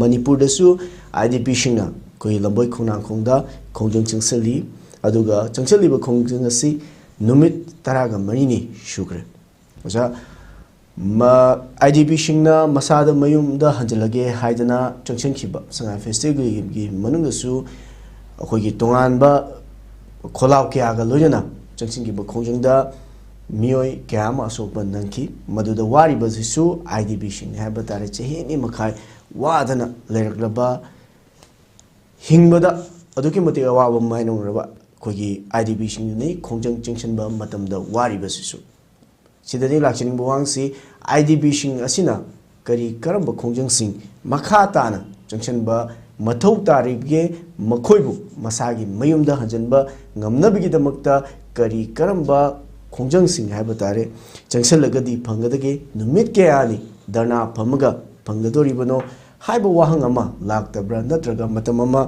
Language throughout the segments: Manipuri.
ꯃꯅꯤꯄꯨꯔꯗꯁꯨ IDP ꯁꯤꯡꯅ ꯑꯩꯈꯣꯏ ꯂꯝꯕꯣꯏ ꯈꯣꯡꯅꯥꯡꯈꯣꯡꯗ ꯈꯣꯡꯖꯪ ꯆꯪꯁꯤꯜꯂꯤ ꯑꯗꯨꯒ ꯆꯪꯁꯤꯜꯂꯤꯕ ꯈꯣꯡꯖꯪ ꯑꯁꯤ ꯅꯨꯃꯤꯠ 14ꯅꯤ ꯁꯨꯈ꯭ꯔꯦ ꯑꯣꯖꯥ IDP ꯁꯤꯡꯅ ꯃꯁꯥꯗ ꯃꯌꯨꯝꯗ ꯍꯟꯖꯤꯜꯂꯒꯦ ꯍꯥꯏꯗꯅ ꯆꯪꯁꯤꯟꯈꯤꯕ ꯁꯉꯥꯏ ꯐꯦꯁꯇꯤꯚꯦꯜꯒꯤ ꯃꯅꯨꯡꯗꯁꯨ ꯑꯩꯈꯣꯏꯒꯤ ꯇꯣꯉꯥꯟꯕ ꯈꯣꯜꯂꯥꯎ ꯀꯌꯥꯒ ꯂꯣꯏꯅꯅ ꯆꯪꯁꯤꯟꯈꯤꯕ ꯈꯣꯡꯖꯪꯗ ꯃꯤꯑꯣꯏ ꯀꯌꯥ ꯑꯃ ꯑꯁꯣꯛꯄ ꯅꯪꯈꯤ ꯃꯗꯨꯗ ꯋꯥꯔꯤꯕꯁꯤꯁꯨ IDP ꯁꯤꯡꯅꯤ ꯍꯥꯏꯕ ꯇꯥꯔꯦ ꯆꯍꯤ 2 ꯃꯈꯥꯏ ꯋꯥꯗꯅ ꯂꯩꯔꯛꯂꯕ ꯍꯤꯡꯕꯗ ꯑꯗꯨꯛꯀꯤ ꯃꯇꯤꯛ ꯑꯋꯥꯕ ꯃꯥꯌꯣꯛꯅꯔꯕ ꯑꯩꯈꯣꯏꯒꯤ IDP ꯁꯤꯡꯅꯤ ꯈꯣꯡꯖꯪ ꯆꯪꯁꯤꯟꯕ ꯃꯇꯝꯗ ꯋꯥꯔꯤꯕꯁꯤꯁꯨ ꯁꯤꯗꯗꯤ ꯂꯥꯛꯆꯅꯤꯡꯕ ꯋꯥꯍꯪꯁꯤ IDP ꯁꯤꯡ ꯑꯁꯤꯅ ꯀꯔꯝꯕ ꯈꯣꯡꯖꯪꯁꯤꯡ ꯃꯈꯥ ꯇꯥꯅ ꯆꯪꯁꯤꯟꯕ ꯃꯊꯧ ꯇꯥꯔꯤꯕꯒꯦ ꯃꯈꯣꯏꯕꯨ ꯃꯁꯥꯒꯤ ꯃꯌꯨꯝꯗ ꯍꯟꯖꯤꯟꯕ ꯉꯝꯅꯕꯒꯤꯗꯃꯛꯇ ꯀꯔꯝꯕ ꯈꯣꯡꯖꯪꯁꯤꯡ ꯍꯥꯏꯕ ꯇꯥꯔꯦ ꯆꯪꯁꯤꯜꯂꯒꯗꯤ ꯐꯪꯒꯗꯒꯦ ꯅꯨꯃꯤꯠ ꯀꯌꯥꯅꯤ ꯙꯔꯅꯥ ꯐꯝꯃꯒ ꯐꯪꯒꯗꯧꯔꯤꯕꯅꯣ ꯍꯥꯏꯕ ꯋꯥꯍꯪ ꯑꯃ ꯂꯥꯛꯇꯕ꯭ꯔꯥ ꯅꯠꯇ꯭ꯔꯒ ꯃꯇꯝ ꯑꯃ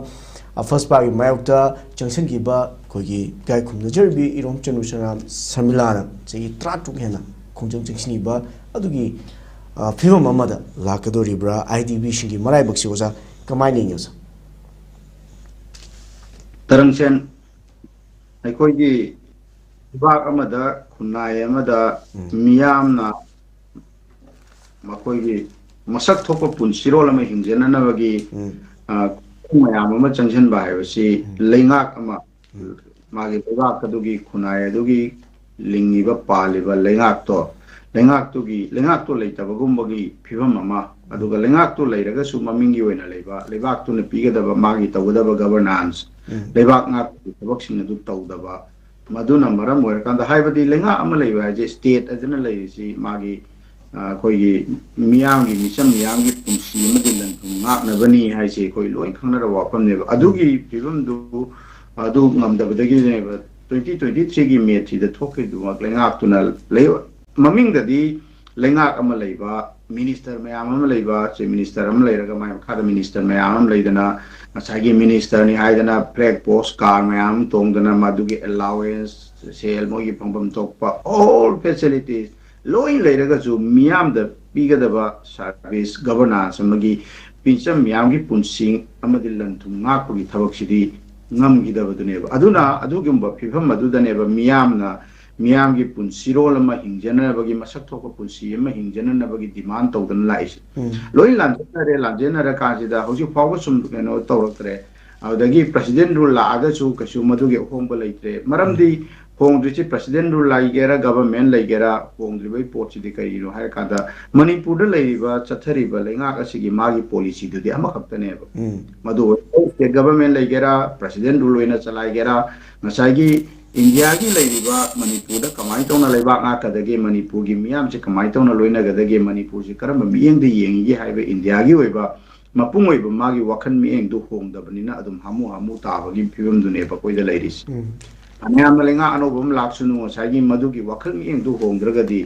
ꯑꯐꯁꯄꯥꯒꯤ ꯃꯥꯌꯣꯛꯇ ꯆꯪꯁꯤꯟꯈꯤꯕ ꯑꯩꯈꯣꯏꯒꯤ ꯏꯀꯥꯏ ꯈꯨꯝꯅꯖꯔꯕꯤ ꯏꯔꯣꯝ ꯆꯅꯨꯁꯔꯥꯝ ꯁꯔꯃꯤꯂꯥꯅ ꯆꯍꯤ 13 ꯍꯦꯟꯅ ꯈꯣꯡꯖꯪ ꯆꯪꯁꯤꯟꯈꯤꯕ ꯑꯗꯨꯒꯤ ꯐꯤꯕꯝ ꯑꯃꯗ ꯂꯥꯛꯀꯗꯧꯔꯤꯕ꯭ꯔꯥ IDP ꯁꯤꯡꯒꯤ ꯃꯔꯥꯏꯕꯛꯁꯤ ꯑꯣꯖꯥ ꯀꯃꯥꯏꯅ ꯌꯦꯡꯉꯤ ꯑꯣꯖꯥ ꯇꯔꯪꯁꯦꯟ ꯑꯩꯈꯣꯏꯒꯤ ꯂꯩꯕꯥꯛ ꯑꯃꯗ ꯈꯨꯟꯅꯥꯏ ꯑꯃꯗ ꯃꯤꯌꯥꯝꯅ ꯃꯈꯣꯏꯒꯤ ꯃꯁꯛ ꯊꯣꯛꯄ ꯄꯨꯟꯁꯤꯔꯣꯜ ꯑꯃ ꯍꯤꯡꯖꯅꯅꯕꯒꯤ ꯃꯌꯥꯝ ꯑꯃ ꯆꯪꯁꯤꯟꯕ ꯍꯥꯏꯕꯁꯤ ꯂꯩꯉꯥꯛ ꯑꯃ ꯃꯥꯒꯤ ꯂꯩꯕꯥꯛ ꯑꯗꯨꯒꯤ ꯈꯨꯟꯅꯥꯏ ꯑꯗꯨꯒꯤ ꯂꯤꯡꯉꯤꯕ ꯄꯥꯜꯂꯤꯕ ꯂꯩꯉꯥꯛꯇꯣ ꯂꯩꯇꯕꯒꯨꯝꯕꯒꯤ ꯐꯤꯕꯝ ꯑꯃ ꯑꯗꯨꯒ ꯂꯩꯉꯥꯛꯇꯣ ꯂꯩꯔꯒꯁꯨ ꯃꯃꯤꯡꯒꯤ ꯑꯣꯏꯅ ꯂꯩꯕ ꯂꯩꯕꯥꯛꯇꯨꯅ ꯄꯤꯒꯗꯕ ꯃꯥꯒꯤ ꯇꯧꯒꯗꯕ ꯒꯕꯔꯅꯥꯟꯁ ꯂꯩꯕꯥꯛ ꯉꯥꯛꯄꯒꯤ ꯊꯕꯛꯁꯤꯡ ꯑꯗꯨ ꯇꯧꯗꯕ ꯃꯗꯨꯅ ꯃꯔꯝ ꯑꯣꯏꯔꯀꯥꯟꯗ ꯍꯥꯏꯕꯗꯤ ꯂꯩꯉꯥꯛ ꯑꯃ ꯂꯩꯕ ꯍꯥꯏꯁꯦ ꯁ꯭ꯇꯦꯠ ꯑꯗꯨꯅ ꯂꯩꯔꯤꯁꯤ ꯃꯥꯒꯤ ꯑꯩꯈꯣꯏꯒꯤ ꯃꯤꯌꯥꯝꯒꯤ ꯃꯤꯆꯝ ꯃꯤꯌꯥꯝꯒꯤ ꯄꯨꯟꯁꯤ ꯑꯃꯗꯤ ꯂꯟ-ꯊꯨꯝ ꯉꯥꯛꯅꯕꯅꯤ ꯍꯥꯏꯁꯦ ꯑꯩꯈꯣꯏ ꯂꯣꯏ ꯈꯪꯅꯔꯕ ꯋꯥꯐꯝꯅꯦꯕ ꯑꯗꯨꯒꯤ ꯐꯤꯕꯝꯗꯨ ꯑꯗꯨ ꯉꯝꯗꯕꯗꯒꯤꯅꯦꯕ 2023ꯒꯤ ꯃꯦ 3ꯗ ꯊꯣꯛꯈꯤꯕꯗꯨꯃꯛ ꯂꯩꯉꯥꯛꯇꯨꯅ ꯃꯃꯤꯡꯗꯗꯤ ꯂꯩꯉꯥꯛ ꯑꯃ ꯂꯩꯕ ꯃꯤꯅꯤꯁꯇꯔ ꯃꯌꯥꯝ ꯑꯃ ꯂꯩꯕ ꯆꯤꯐ ꯃꯤꯅꯤꯁꯇꯔ ꯑꯃ ꯂꯩꯔꯒ ꯃꯥꯏ ꯃꯈꯥꯗ ꯃꯤꯅꯤꯁꯇꯔ ꯃꯌꯥꯝ ꯑꯃ ꯂꯩꯗꯅ ꯉꯁꯥꯏꯒꯤ ꯃꯤꯅꯤꯁꯇꯔꯅꯤ ꯍꯥꯏꯗꯅ ꯐ꯭ꯂꯦꯛ ꯄꯣꯁ ꯀꯥꯔ ꯃꯌꯥꯝ ꯑꯃ ꯇꯣꯡꯗꯅ ꯃꯗꯨꯒꯤ ꯑꯦꯂꯥꯎꯋꯦꯟꯁ ꯁꯦꯜ ꯃꯣꯏꯒꯤ ꯐꯪꯐꯝ ꯊꯣꯛꯄ ꯑꯣꯜ ꯐꯦꯁꯤꯂꯤꯇꯤꯁ ꯂꯣꯏ ꯂꯩꯔꯒꯁꯨ ꯃꯤꯌꯥꯝꯗ ꯄꯤꯒꯗꯕ ꯁꯥꯔꯚꯤꯁ ꯒꯕꯔꯅꯥꯟꯁ ꯑꯃꯒꯤ ꯃꯤꯆꯝ ꯃꯤꯌꯥꯝꯒꯤ ꯄꯨꯟꯁꯤ ꯑꯃꯗꯤ ꯂꯟ-ꯊꯨꯝ ꯉꯥꯛꯄꯒꯤ ꯊꯕꯛꯁꯤꯗꯤ ꯉꯝꯈꯤꯗꯕꯗꯨꯅꯦꯕ ꯑꯗꯨꯅ ꯑꯗꯨꯒꯨꯝꯕ ꯐꯤꯕꯝ ꯑꯗꯨꯗꯅꯦꯕ ꯃꯤꯌꯥꯝꯒꯤ ꯄꯨꯟꯁꯤꯔꯣꯜ ꯑꯃ ꯍꯤꯡꯖꯅꯕꯒꯤ ꯃꯁꯛ ꯊꯣꯛꯄ ꯄꯨꯟꯁꯤ ꯑꯃ ꯍꯤꯡꯖꯅꯅꯕꯒꯤ ꯗꯤꯃꯥꯟ ꯇꯧꯗꯅ ꯂꯥꯛꯏꯁꯦ ꯂꯣꯏ ꯂꯥꯟꯖꯦꯟꯅꯔ ꯀꯥꯟꯁꯤꯗ ꯍꯧꯖꯤꯛ ꯐꯥꯎꯕ ꯁꯨꯝ ꯀꯩꯅꯣ ꯇꯧꯔꯛꯇ꯭ꯔꯦ ꯑꯗꯨꯗꯒꯤ ꯄ꯭ꯔꯁꯤꯗꯦꯟ ꯔꯨꯜ ꯂꯥꯛꯑꯒꯁꯨ ꯀꯩꯁꯨ ꯃꯗꯨꯒꯤ ꯑꯍꯣꯡꯕ ꯂꯩꯇ꯭ꯔꯦ ꯃꯔꯝꯗꯤ ꯍꯣꯡꯗ꯭ꯔꯤꯁꯤ ꯄ꯭ꯔꯁꯤꯗꯦꯟ ꯔꯨꯜ ꯂꯩꯒꯦꯔꯥ ꯒꯕꯔꯟꯃꯦꯟ ꯂꯩꯒꯦꯔꯥ ꯍꯣꯡꯗ꯭ꯔꯤꯕꯒꯤ ꯄꯣꯠꯁꯤꯗꯤ ꯀꯩꯒꯤꯅꯣ ꯍꯥꯏꯔꯀꯥꯟꯗ ꯃꯅꯤꯄꯨꯔꯗ ꯂꯩꯔꯤꯕ ꯆꯠꯊꯔꯤꯕ ꯂꯩꯉꯥꯛ ꯑꯁꯤꯒꯤ ꯃꯥꯒꯤ ꯄꯣꯂꯤꯁꯤꯗꯨꯗꯤ ꯑꯃꯈꯛꯇꯅꯦꯕ ꯃꯗꯨ ꯁ꯭ꯇꯦꯠ ꯒꯕꯔꯟꯃꯦꯟ ꯂꯩꯒꯦꯔꯥ ꯄ꯭ꯔꯁꯤꯗꯦꯟ ꯔꯨꯜ ꯑꯣꯏꯅ ꯆꯂꯥꯏꯒꯦꯔꯥ ꯉꯁꯥꯏꯒꯤ ꯏꯟꯗꯤꯌꯥꯒꯤ ꯂꯩꯔꯤꯕ ꯃꯅꯤꯄꯨꯔꯗ ꯀꯃꯥꯏꯅ ꯇꯧꯅ ꯂꯩꯕꯥꯛ ꯉꯥꯛꯀꯗꯒꯦ ꯃꯅꯤꯄꯨꯔꯒꯤ ꯃꯤꯌꯥꯝꯁꯦ ꯀꯃꯥꯏꯅ ꯇꯧꯅ ꯂꯣꯏꯅꯒꯗꯒꯦ ꯃꯅꯤꯄꯨꯔꯁꯤ ꯀꯔꯝꯕ ꯃꯤꯠꯌꯦꯡꯗ ꯌꯦꯡꯉꯤꯒꯦ ꯍꯥꯏꯕ ꯏꯟꯗꯤꯌꯥꯒꯤ ꯑꯣꯏꯕ ꯃꯄꯨꯡ ꯑꯣꯏꯕ ꯃꯥꯒꯤ ꯋꯥꯈꯜ ꯃꯤꯠꯌꯦꯡꯗꯨ ꯍꯣꯡꯗꯕꯅꯤꯅ ꯑꯗꯨꯝ ꯍꯥꯃꯨ ꯇꯥꯕꯒꯤ ꯐꯤꯕꯝꯗꯨꯅꯦꯕ ꯑꯩꯈꯣꯏꯗ ꯂꯩꯔꯤꯁꯤ ꯃꯌꯥꯝꯅ ꯂꯩꯉꯥꯛ ꯑꯅꯧꯕ ꯑꯃ ꯂꯥꯛꯁꯅꯨ ꯉꯁꯥꯏꯒꯤ ꯃꯗꯨꯒꯤ ꯋꯥꯈꯜ ꯃꯤꯠꯌꯦꯡꯗꯨ ꯍꯣꯡꯗ꯭ꯔꯒꯗꯤ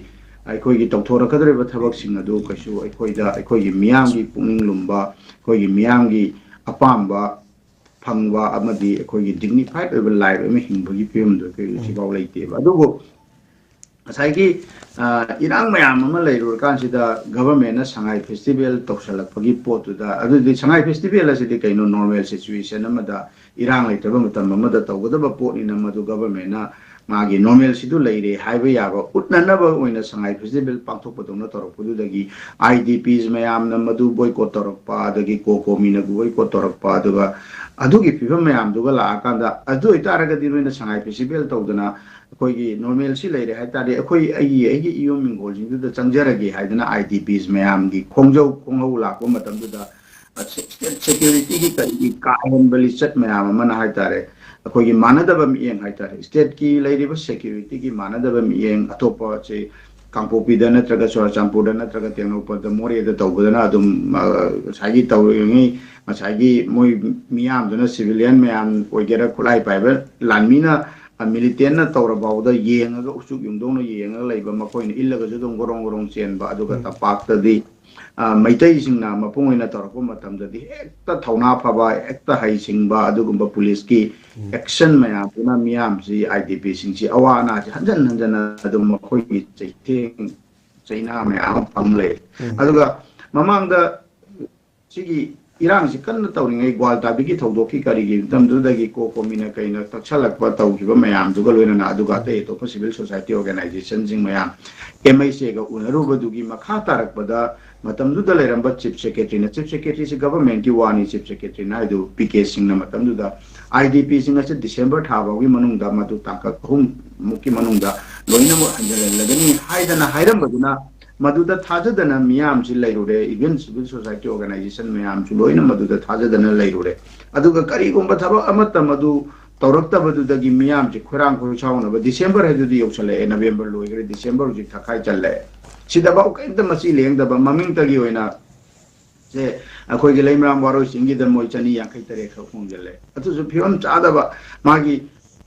ꯑꯩꯈꯣꯏꯒꯤ ꯇꯧꯊꯣꯔꯛꯀꯗꯧꯔꯤꯕ ꯊꯕꯛꯁꯤꯡ ꯑꯗꯨ ꯀꯩꯁꯨ ꯑꯩꯈꯣꯏꯒꯤ ꯃꯤꯌꯥꯝꯒꯤ ꯄꯨꯛꯅꯤꯡ ꯂꯨꯝꯕ ꯑꯩꯈꯣꯏꯒꯤ ꯃꯤꯌꯥꯝꯒꯤ ꯑꯄꯥꯝꯕ ꯐꯪꯕ ꯑꯃꯗꯤ ꯑꯩꯈꯣꯏꯒꯤ ꯗꯤꯒꯅꯤꯐꯥꯏꯠ ꯑꯣꯏꯕ ꯂꯥꯏꯐ ꯑꯃ ꯍꯤꯡꯕꯒꯤ ꯐꯤꯕꯝꯗꯣ ꯑꯩꯈꯣꯏ ꯍꯧꯖꯤꯛꯐꯥꯎ ꯂꯩꯇꯦꯕ ꯑꯗꯨꯕꯨ ꯉꯁꯥꯏꯒꯤ ꯏꯔꯥꯡ ꯃꯌꯥꯝ ꯑꯃ ꯂꯩꯔꯨꯔꯀꯥꯟꯁꯤꯗ ꯒꯕꯔꯟꯃꯦꯟꯠꯅ ꯁꯉꯥꯏ ꯐꯦꯁꯇꯤꯚꯦꯜ ꯇꯧꯁꯜꯂꯛꯄꯒꯤ ꯄꯣꯠꯇꯨꯗ ꯑꯗꯨꯗꯤ ꯁꯉꯥꯏ ꯐꯦꯁꯇꯤꯚꯦꯜ ꯑꯁꯤꯗꯤ ꯀꯩꯅꯣ ꯅꯣꯔꯃꯦꯜ ꯁꯤꯆꯨꯋꯦꯁꯟ ꯑꯃꯗ ꯏꯔꯥꯡ ꯂꯩꯇꯕ ꯃꯇꯝ ꯑꯃꯗ ꯇꯧꯒꯗꯕ ꯄꯣꯠꯅꯤꯅ ꯃꯗꯨ ꯒꯕꯔꯟꯃꯦꯟꯠꯅ ꯃꯥꯒꯤ ꯅꯣꯔꯃꯦꯜꯁꯤꯗꯨ ꯂꯩꯔꯦ ꯍꯥꯏꯕ ꯌꯥꯕ ꯎꯠꯅꯅꯕ ꯑꯣꯏꯅ ꯁꯉꯥꯏ ꯐꯦꯁꯇꯤꯚꯦꯜ ꯄꯥꯡꯊꯣꯛꯄꯗꯧꯅ ꯇꯧꯔꯛꯄꯗꯨꯗꯒꯤ IDPs ꯃꯌꯥꯝꯅ ꯃꯗꯨ ꯕꯣꯏꯀꯣꯠ ꯇꯧꯔꯛꯄ ꯑꯗꯒꯤ ꯀꯣꯀꯣꯃꯤꯅ ꯕꯣꯏꯀꯣꯠ ꯇꯧꯔꯛꯄ ꯑꯗꯨꯒ ꯑꯗꯨꯒꯤ ꯐꯤꯕꯝ ꯃꯌꯥꯝꯗꯨꯒ ꯂꯥꯛꯑꯀꯥꯟꯗ ꯑꯗꯨ ꯑꯣꯏꯇꯥꯔꯒꯗꯤ ꯅꯣꯏꯅ ꯁꯉꯥꯏ ꯐꯦꯁꯇꯤꯚꯦꯜ ꯇꯧꯗꯅ ꯑꯩꯈꯣꯏꯒꯤ ꯅꯣꯔꯃꯦꯜꯁꯤ ꯂꯩꯔꯦ ꯍꯥꯏꯇꯥꯔꯗꯤ ꯑꯩꯒꯤ ꯏꯌꯣꯝ ꯏꯪꯈꯣꯜꯁꯤꯡꯗꯨꯗ ꯆꯪꯖꯔꯒꯦ ꯍꯥꯏꯗꯅ IDPs ꯃꯌꯥꯝꯒꯤ ꯈꯣꯡꯍꯧ ꯂꯥꯛꯄ ꯃꯇꯝꯗꯨꯗ ꯁꯦꯀ꯭ꯌꯨꯔꯤꯇꯤꯒꯤ ꯀꯔꯤꯒꯤ ꯀꯥ ꯍꯦꯟꯕ ꯂꯤꯆꯠ ꯃꯌꯥꯝ ꯑꯃꯅ ꯍꯥꯏꯇꯥꯔꯦ ꯑꯩꯈꯣꯏꯒꯤ ꯃꯥꯟꯅꯗꯕ ꯃꯤꯠꯌꯦꯡ ꯍꯥꯏꯇꯥꯔꯦ ꯁ꯭ꯇꯦꯠꯀꯤ ꯂꯩꯔꯤꯕ ꯁꯦꯀ꯭ꯌꯨꯔꯤꯇꯤꯒꯤ ꯃꯥꯟꯅꯗꯕ ꯃꯤꯠꯌꯦꯡ ꯑꯇꯣꯞꯄ ꯀꯥꯡꯄꯣꯛꯄꯤꯗ ꯅꯠꯇ꯭ꯔꯒ ꯆꯨꯔꯆꯥꯟꯄꯨꯔꯗ ꯅꯠꯇ꯭ꯔꯒ ꯇꯦꯡꯅꯧꯄꯜꯗ ꯃꯣꯔꯦꯗ ꯇꯧꯕꯗꯅ ꯑꯗꯨꯝ ꯉꯁꯥꯏꯒꯤ ꯇꯧꯔꯤꯉꯩ ꯉꯁꯥꯏꯒꯤ ꯃꯣꯏ ꯃꯤꯌꯥꯝꯗꯨꯅ ꯁꯤꯚꯤꯂꯤꯌꯟ ꯃꯌꯥꯝ ꯑꯣꯏꯒꯦꯔꯥ ꯈꯨꯠꯂꯥꯏ ꯄꯥꯏꯕ ꯂꯥꯟꯃꯤꯅ ꯃꯤꯂꯤꯇꯦꯟꯅ ꯇꯧꯔꯐꯥꯎꯗ ꯌꯦꯡꯉꯒ ꯎꯆꯨꯛ ꯌꯨꯡꯗꯧꯅ ꯌꯦꯡꯉꯒ ꯂꯩꯕ ꯃꯈꯣꯏꯅ ꯏꯜꯂꯒꯁꯨ ꯑꯗꯨꯝ ꯒꯣꯔꯣꯡ ꯆꯦꯟꯕ ꯑꯗꯨꯒ ꯇꯝꯄꯥꯛꯇꯗꯤ ꯃꯩꯇꯩꯁꯤꯡꯅ ꯃꯄꯨꯡ ꯑꯣꯏꯅ ꯇꯧꯔꯛꯄ ꯃꯇꯝꯗꯗꯤ ꯍꯦꯛꯇ ꯊꯧꯅꯥ ꯐꯕ ꯍꯦꯛꯇ ꯍꯩꯁꯤꯡꯕ ꯑꯗꯨꯒꯨꯝꯕ ꯄꯨꯂꯤꯁꯀꯤ ꯑꯦꯛꯁꯟ ꯃꯌꯥꯝꯗꯨꯅ ꯃꯤꯌꯥꯝꯁꯤ IDPꯁꯤꯡꯁꯤ ꯑꯋꯥ ꯑꯅꯥꯁꯤ ꯍꯟꯖꯟ ꯑꯗꯨꯝ ꯃꯈꯣꯏꯒꯤ ꯆꯩꯅꯥ ꯃꯌꯥꯝ ꯑꯃ ꯐꯪ ꯂꯩ ꯑꯗꯨꯒ ꯃꯃꯥꯡꯗ ꯁꯤꯒꯤ इरांग से कन्न तौरिंगै ग्वाल ताबिगी थौदोकी करिगी तमदुदगी को कोमिना कइना तक्सलकवा तौखिबा मयाम दुगा लोइना अदुगा ते तो सिविल सोसाइटी ऑर्गेनाइजेशन जिंग मयाम एमआईसी गा उनरुबदुगी मखा तारकपदा मतमदुदा लेरंबा चीफ सेक्रेटरी से गवर्नमेंट की वानी चीफ सेक्रेटरी ना इदु पीके सिंह ना मतमदुदा आईडीपी सिंह से दिसंबर थाबागी मनुंगदा मदु ताका हुम मुकी मनुंगदा लोइना मो अंजलगनी हाइदना हाइरंबदुना मदुदा थाजदना मियाम से लैरुरे इवन सिविल सोसाइटी ऑर्गेनाइजेशन मियाम से लोइना मदुदा थाजदना लैरुरे अदुगा करिगुंबा थबक अमत मदु तौरक्तबदुदगी मियाम से खुरांग खुचाउनबा दिसंबर हेदुदी यौसले नवेंबर लोइगरे दिसंबर जी थखाइ चल्ले सिदबा उकेंत मसी लेंगदबा ममिंग तगी होइना से अखोइगे लेमराम वारो सिंगी द मोइ चनी यांखै तरे ख खोंजले अतुसु फिरम चादबा मागी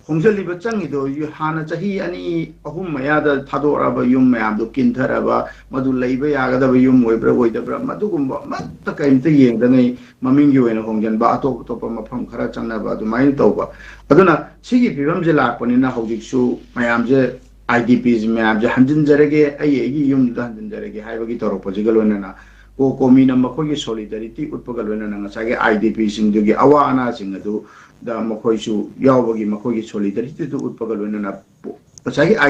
खोंजलिबा चंगिदो यु हाना चही अनि अहुम मयादा थादोराबा युम मयाम दो किनथराबा मदु लैबा यागदबा युम ओइब्रा ओइदब्रा मदुगुम्बा मत्त कैमत येंगदनै ममिंगी होइना खोंजनबा अतोप अतोप मफम खरा चंगनाबा दुमाइन तौबा अदुना सिगी फिरम जे लाकपनिना हौजिकसु मयाम जे IDPs मैम जो हंजनजरगे युम हंजनजरगे हाइबगी तौरपजिगलोना को कोमीना मखोगी सोलिडरिटी उत्पगलोना IDP सिंगदुगी अवाना सिंगदु द मखोइसु यावबगी मखोगी सोलिडरिटी दु उत्पगलोना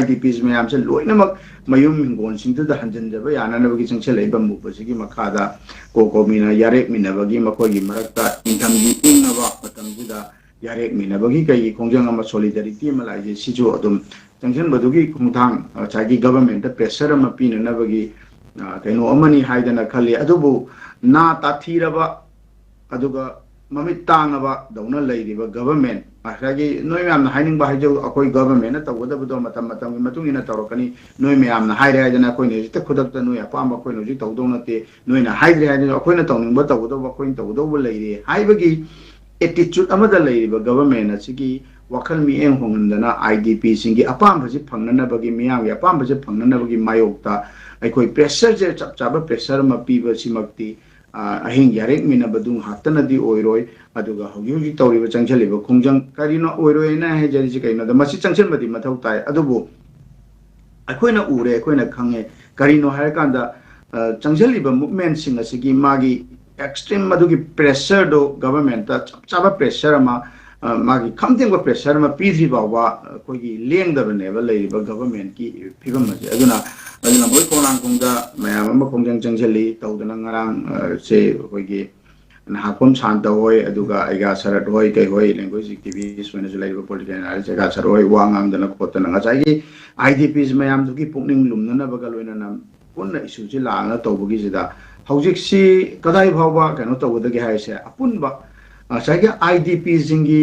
IDPs मैम से लोइनमक मयुम हिंगोन सिंगदु द हंजनजब यानानबगी संगसेलैबा मुबसिगी मखादा को कोमीना यारेक मिनबगी मखोगी मरक्ता इंथमगी इंगबा मतमजिदा यारेक मिनबगी कई खोंजंग अमा सोलिडरिटी मलाइजे सिजु अदुम जंक्शन बदुगी खुंथांग चागी गवर्नमेंट प्रेशर अमा पीननबगी कइनो अमनी हाइदना खले अदुबु ना ताथीरबा अदुगा ममित तांगबा दौना लैरिबा गवर्नमेंट आखरागी नोय म्यामना हाइनिंगबा हाइजौ अखोय गवर्नमेंट तौगदबदो मतम मतमगी मतुंगिना तौरकनी नोय म्यामना हाइरे हाइदना अखोयने जित खुदक्ता नोय अपाम अखोयनो जि तौदौ नते नोयना हाइरे हाइदना अखोयना तौनिंगबा तौगदो अखोयन तौगदो लैरि हाइबगी एटीट्यूड अमदा लैरिबा गवर्नमेंट असिगी वखल मिएं होंगनदना IDP सिंगी अपामबजे फंगननबगी मियामगी अपामबजे फंगननबगी मायोक्ता अखोय प्रेशर जे चपचाबा प्रेशर म पीबसिमक्ति अहिंग यारेक मिनबदुं हातनदी ओइरोय अदुगा हौगी तौरिबा चंगछलिबा खुंजंग करिनो ओइरोयना हेजरिसि कइनो द मसि चंगछनबदी मथौ ताय अदुबो अखोयना उरे अखोयना खंगे करिनो हायकांदा चंगछलिबा मूवमेंट सिंग असिगी मागी एक्सट्रीम मदुगी प्रेशर दो गवर्नमेंट चपचाबा प्रेशर मा मागी खमतेंग प्रेशर मा पीथ्री बावा कोई लेंगदबनेबा लैरिबा गवर्नमेंट की फिबम असे अदुना अदुना बोय कोनांगकुंदा मयाम अमा खोंजंग चंगछलि तौदना ngarang से कोई नाहकोम शांत होय अदुगा आइगा सरट होय कै होय लैंग्वेज एक्टिविस्ट होय नजु लैरिबा पॉलिटिकल एनालिस्ट जगा सर होय वांगांगदना खोतना ngachai IDPs mayam दुगी पुकनिंग लुमनना बगलोइना पुन्ना इशु जि लाना तौबगी जिदा हौजिक सि कदाइ भावबा कनो तौबदगे हाइसे अपुनबा साइगे IDP जिंगी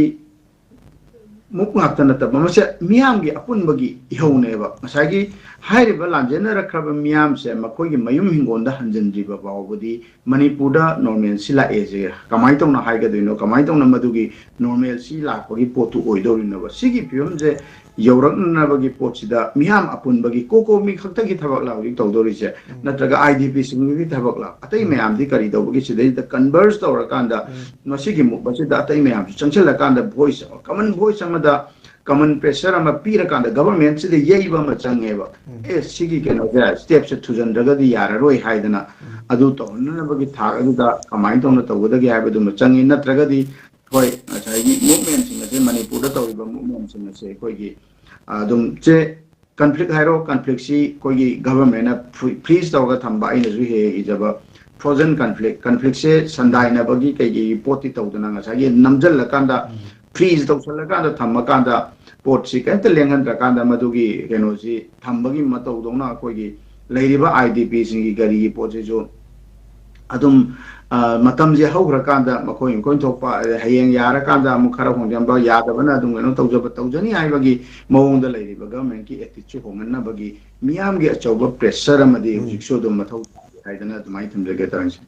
मुक्नातन तब मसे मियाम गी अपुनबगी इहौनेबा साइगे हाइरिबा लांजेना रखब मियाम से मखोगी मयुम हिंगोंदा हंजनद्रिबा बावबदी मणिपुरदा नॉर्मल सिला एजे कमाइ तौना हाइगदोइनो कमाइ तौना मदुगी नॉर्मल सि लाखबगी पोतु ओइदोरिनबा सिगी फियम जे यौरकनबगी पोचिदा मियाम अपुनबगी कोको मी खक्तगी थबक लाउगी तौदोरिसे नत्रगा IDP सिंगी थबक ला अतै मयाम दि करि दौबगी सिदै द कन्वर्स तौरकांदा नसिगी मुबसिदा अतै मयाम चंगछलकांदा वॉइस कॉमन वॉइस अमदा कॉमन प्रेशर अमा पीरकांदा गवर्नमेंट सिदे येइबा म चंगेबा ए सिगी केनो जे स्टेप से थुजनद्रगदी याररोय हाइदना अदु तौननबगी थाग अदुदा कमाइ तौना तौगदगी हाइबदु म चंगे नत्रगदी होय असाइगी मूवमेंट सिंग से मणिपुर तौरिबा मूवमेंट सिंग से कोइगी अदुम जे कॉन्फ्लिक्ट हाइरो कॉन्फ्लिक्ट सी कोइगी गवर्नमेंट फ्रीज तौगा थंबा आइनजु हे इजबा फ्रोजन कॉन्फ्लिक्ट से संदाइनबगी कइगी पोति तौदना ngachai namjallakanda फ्रीज तौसलकांदा थम्मकांदा पोट सी कैंत लेंगनद्रकांदा मदुगी केनोसी थम्बगी मतौदौना कोइगी लैरिबा IDP सिंगी गरी पोचे जो अदुम मतम जे हौग्रकांदा मखोइ कोइन थोपा हयेंग यारकांदा मुखरा होंजंबा यादबना अदुम गनो तौजब तौजनी हाइबगी मवोंदा लैरिबा गवर्नमेंट की एटीट्यूड होंगनबगी मियाम गे अचौबा प्रेशर अमदी हुजिक्सो दो मथौ हाइदना दुमाइ थमजगे तांसी